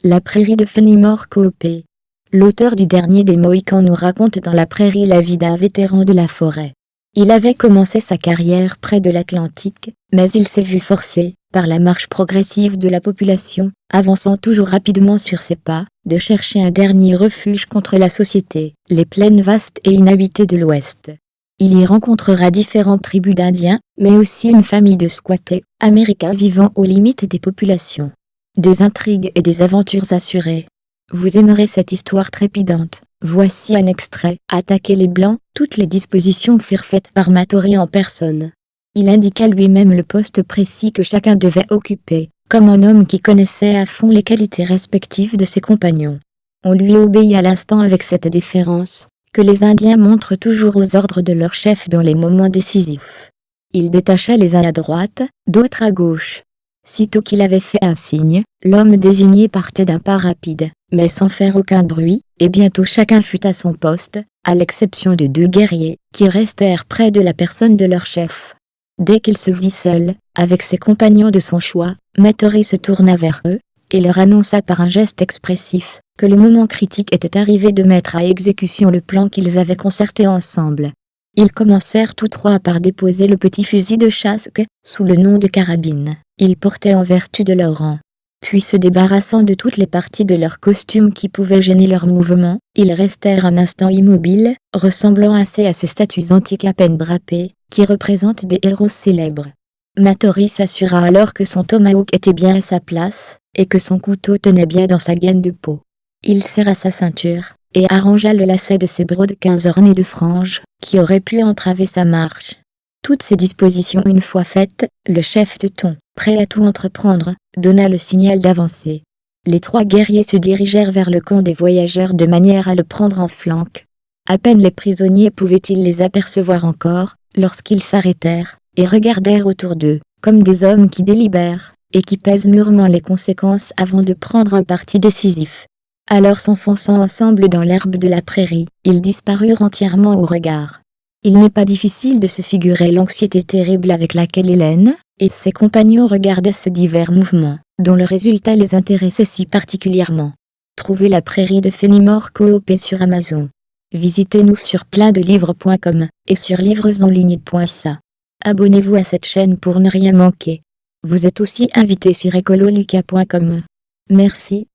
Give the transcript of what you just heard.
La prairie de Fenimore Cooper. L'auteur du dernier des Mohicans nous raconte dans La prairie la vie d'un vétéran de la forêt. Il avait commencé sa carrière près de l'Atlantique, mais il s'est vu forcé, par la marche progressive de la population, avançant toujours rapidement sur ses pas, de chercher un dernier refuge contre la société, les plaines vastes et inhabitées de l'Ouest. Il y rencontrera différentes tribus d'Indiens, mais aussi une famille de squatters américains vivant aux limites des populations. Des intrigues et des aventures assurées. Vous aimerez cette histoire trépidante. Voici un extrait. Attaquer les Blancs. Toutes les dispositions furent faites par Mathory en personne. Il indiqua lui-même le poste précis que chacun devait occuper, comme un homme qui connaissait à fond les qualités respectives de ses compagnons. On lui obéit à l'instant avec cette déférence que les Indiens montrent toujours aux ordres de leur chef dans les moments décisifs. Il détacha les uns à droite, d'autres à gauche. Sitôt qu'il avait fait un signe, l'homme désigné partait d'un pas rapide, mais sans faire aucun bruit, et bientôt chacun fut à son poste, à l'exception de 2 guerriers, qui restèrent près de la personne de leur chef. Dès qu'il se vit seul, avec ses compagnons de son choix, Mathory se tourna vers eux, et leur annonça par un geste expressif, que le moment critique était arrivé de mettre à exécution le plan qu'ils avaient concerté ensemble. Ils commencèrent tous 3 par déposer le petit fusil de chasse que, sous le nom de carabine, ils portaient en vertu de leur rang. Puis se débarrassant de toutes les parties de leur costume qui pouvaient gêner leurs mouvements, ils restèrent un instant immobiles, ressemblant assez à ces statues antiques à peine drapées, qui représentent des héros célèbres. Mathory s'assura alors que son tomahawk était bien à sa place, et que son couteau tenait bien dans sa gaine de peau. Il serra sa ceinture, et arrangea le lacet de ses brodequins ornés de franges, qui auraient pu entraver sa marche. Toutes ces dispositions une fois faites, le chef de ton, prêt à tout entreprendre, donna le signal d'avancer. Les 3 guerriers se dirigèrent vers le camp des voyageurs de manière à le prendre en flanc. À peine les prisonniers pouvaient-ils les apercevoir encore, lorsqu'ils s'arrêtèrent, et regardèrent autour d'eux, comme des hommes qui délibèrent, et qui pèsent mûrement les conséquences avant de prendre un parti décisif. Alors s'enfonçant ensemble dans l'herbe de la prairie, ils disparurent entièrement au regard. Il n'est pas difficile de se figurer l'anxiété terrible avec laquelle Hélène et ses compagnons regardaient ces divers mouvements, dont le résultat les intéressait si particulièrement. Trouvez La prairie de Fenimore Cooper sur Amazon. Visitez-nous sur plein-de-livres.com et sur livresenligne.ca. Abonnez-vous à cette chaîne pour ne rien manquer. Vous êtes aussi invité sur ecololuca.com. Merci.